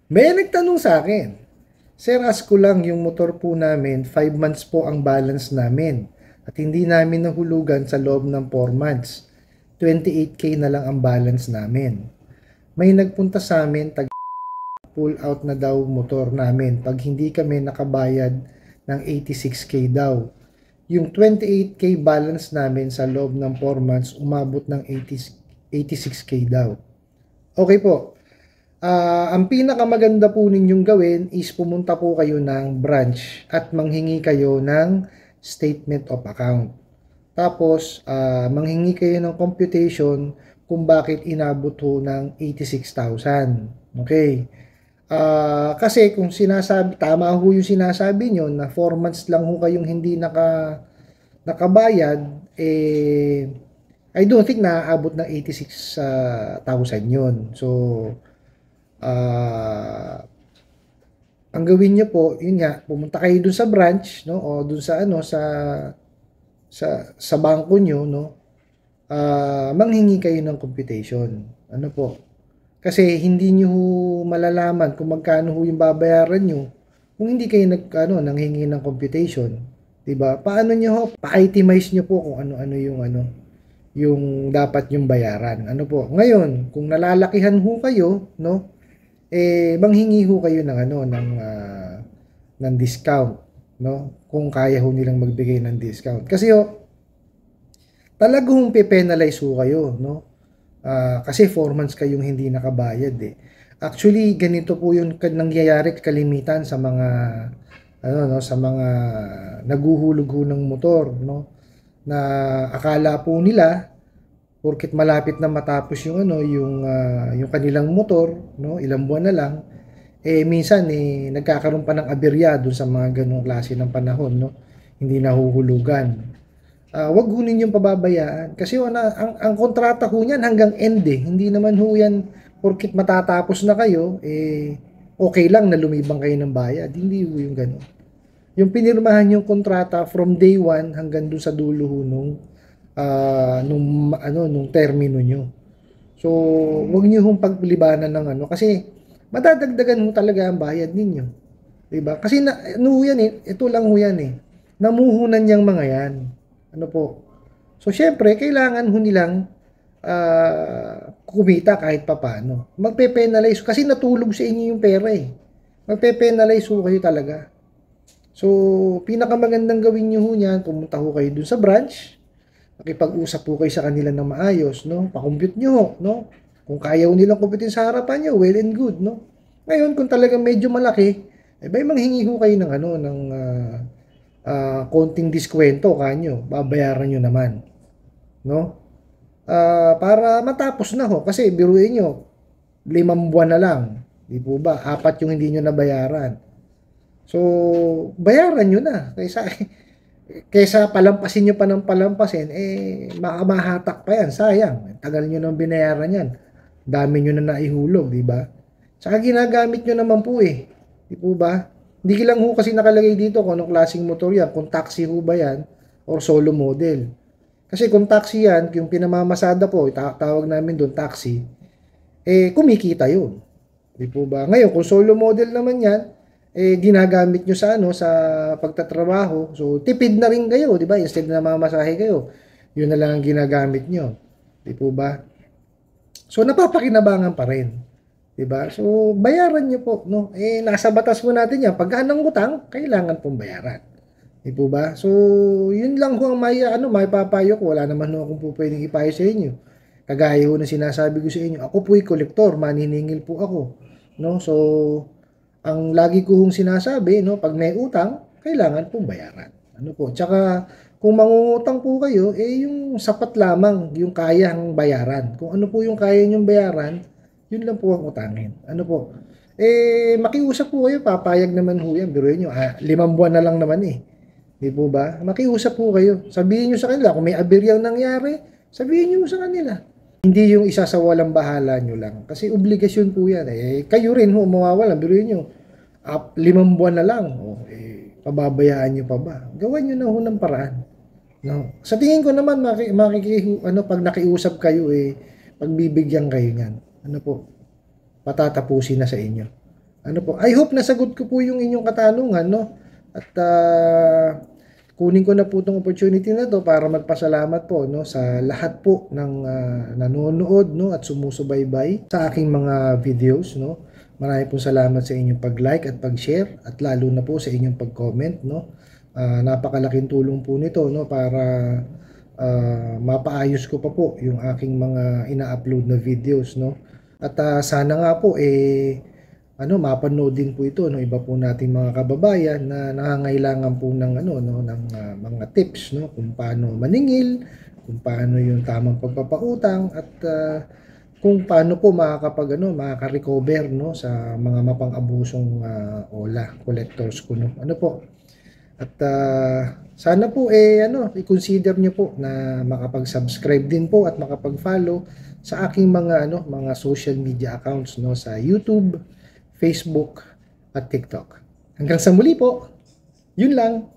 May nagtanong sa akin, Sir, ask ko lang yung motor po namin, 5 months po ang balance namin. At hindi namin nahulugan sa loob ng 4 months. 28K na lang ang balance namin. May nagpunta sa amin, pull out na daw motor namin pag hindi kami nakabayad ng 86K daw. Yung 28K balance namin sa loob ng 4 months, umabot ng 86K daw. Okay po. Ang pinakamaganda po ninyong gawin is pumunta po kayo ng branch at manghingi kayo ng statement of account. Tapos, manghingi kayo ng computation kung bakit inabot ho ng 86,000. Okay. Kasi kung sinasabi, tama ho yung sinasabi nyo na 4 months lang ho kayong hindi nakabayad, I don't think naaabot ng 86,000 yun. So, ang gawin niyo po, yun nga, pumunta kayo dun sa branch, no, o dun sa ano, sa bangko niyo, no, manghingi kayo ng computation. Ano po? Kasi hindi niyo malalaman kung magkano ho yung babayaran niyo kung hindi kayo nanghingi ng computation. 'Di ba? Paano niyo ho pa-itemize niyo po kung ano-ano yung dapat yung bayaran. Ano po? Ngayon, kung nalalakihan ho kayo, no, manghingi ho kayo ng ng discount, no? Kung kaya ho nilang magbigay ng discount. Kasi ho, talagang pe-penalize ho kayo, no? Kasi 4 months kayong hindi nakabayad eh. Actually, ganito po yung nangyayari kalimitan sa mga sa mga naguhulog ho ng motor, no? Na akala po nila porket malapit na matapos yung yung kanilang motor, no? Ilang buwan na lang, minsan nagkakaroon pa ng aberya dun sa mga ganung klase ng panahon, no? Hindi nahuhulugan. Wag ho ninyong pababayaan kasi ang kontrata ho niyan hanggang end eh. Hindi naman ho yan porket matatapos na kayo okay lang na lumibang kayo ng bayad. Hindi ho yung gano'n. Yung pinirmahan yung kontrata from day 1 hanggang dun sa dulo ho nung termino nyo. So, wag niyo hong paglibanan ng kasi madadagdagan mo talaga ang bayad ninyo. 'Di ba? Kasi yan ito lang ho yan eh. Namuhunan yang mga yan. Ano po? So, syempre, kailangan ho nilang kumita kahit papano. Magpe-penalize kasi natulog sa inyo yung pera eh. Magpe-penalize ho kayo talaga. So, pinakamagandang gawin nyo ho niyan, pumunta ho kayo dun sa branch, makipag-usap po kayo sa kanila ng maayos, no? Pa-compute nyo, no? Kung kaya ho nilang kumputin sa harapan nyo, well and good, no? Ngayon, kung talagang medyo malaki, bay manghingi ho kayo ng konting diskwento kanyo, babayaran nyo naman, no? Para matapos na ho, kasi biruin nyo, 5 buwan na lang, di po ba? 4 yung hindi nyo nabayaran. So, bayaran nyo na, kaysa palampasin nyo pa ng palampasin, mahatak pa yan, sayang. Tagal nyo nang binayaran yan. Dami nyo na naihulog, di ba? Saka ginagamit nyo naman po eh. Di po ba? Hindi lang ho kasi nakalagay dito kung anong klaseng motor yan, kung taxi ho ba yan, or solo model. Kasi kung taxi yan, yung pinamamasada po, tawag namin doon taxi, kumikita yun. Di po ba? Ngayon, kung solo model naman yan, ginagamit nyo sa sa pagtatrabaho. So, tipid na rin kayo, di ba? Instead na mamasahe kayo, yun na lang ang ginagamit nyo. Di po ba? So, napapakinabangan pa rin. Di ba? So, bayaran nyo po, no? Nasa batas po natin yan. Pagka ng utang, kailangan pong bayaran. Di po ba? So, yun lang ho ang may papayo ko. Wala naman ho akong po pwedeng ipayo sa inyo. Kagaya ho na sinasabi ko sa inyo, ako po'y kolektor, maniningil po ako. No? So, ang lagi ko hong sinasabi, no, pag may utang, kailangan pong bayaran. Ano po? Tsaka, kung mangungutang po kayo, yung sapat lamang yung kayang bayaran. Kung ano po yung kaya nyong bayaran, yun lang po ang utangin. Ano po? Makiusap po kayo, papayag naman ho yan. Biruin nyo, 5 buwan na lang naman eh. Di po ba? Makiusap po kayo. Sabihin nyo sa kanila, kung may aberyang nangyari, sabihin nyo sa kanila. Hindi yung isa sa walang bahala nyo lang. Kasi obligasyon po yan. Kayo rin ho, mawawalan. Biruin nyo, 5 buwan na lang. Pababayaan nyo pa ba? Gawan nyo na ho ng paraan. No? Sa tingin ko naman, pag nakiusap kayo, pagbibigyan kayo niyan. Ano po? Patatapusin na sa inyo. Ano po, I hope nasagot ko po yung inyong katanungan, no? At kunin ko na po itong opportunity na to para magpasalamat po, no, sa lahat po ng nanonood, no, at sumusubaybay sa aking mga videos, no. Marami pong salamat sa inyong pag-like at pag-share at lalo na po sa inyong pag-comment, no. Napakalaking tulong po nito, no, para mapaayos ko pa po yung aking mga ina-upload na videos, no. At sana nga po mapanood din po ito ng iba po nating mga kababayan na nangangailangan po ng ng mga tips, no, kung paano maningil, kung paano yung tamang pagpapautang at kung paano po makaka-recover, no, sa mga mapang-abusong ola collectors ko, no. Ano po? At sana po i-consider niyo po na makapag-subscribe din po at makapag-follow sa aking mga social media accounts, no, sa YouTube, Facebook at TikTok. Hanggang sa muli po. Yun lang.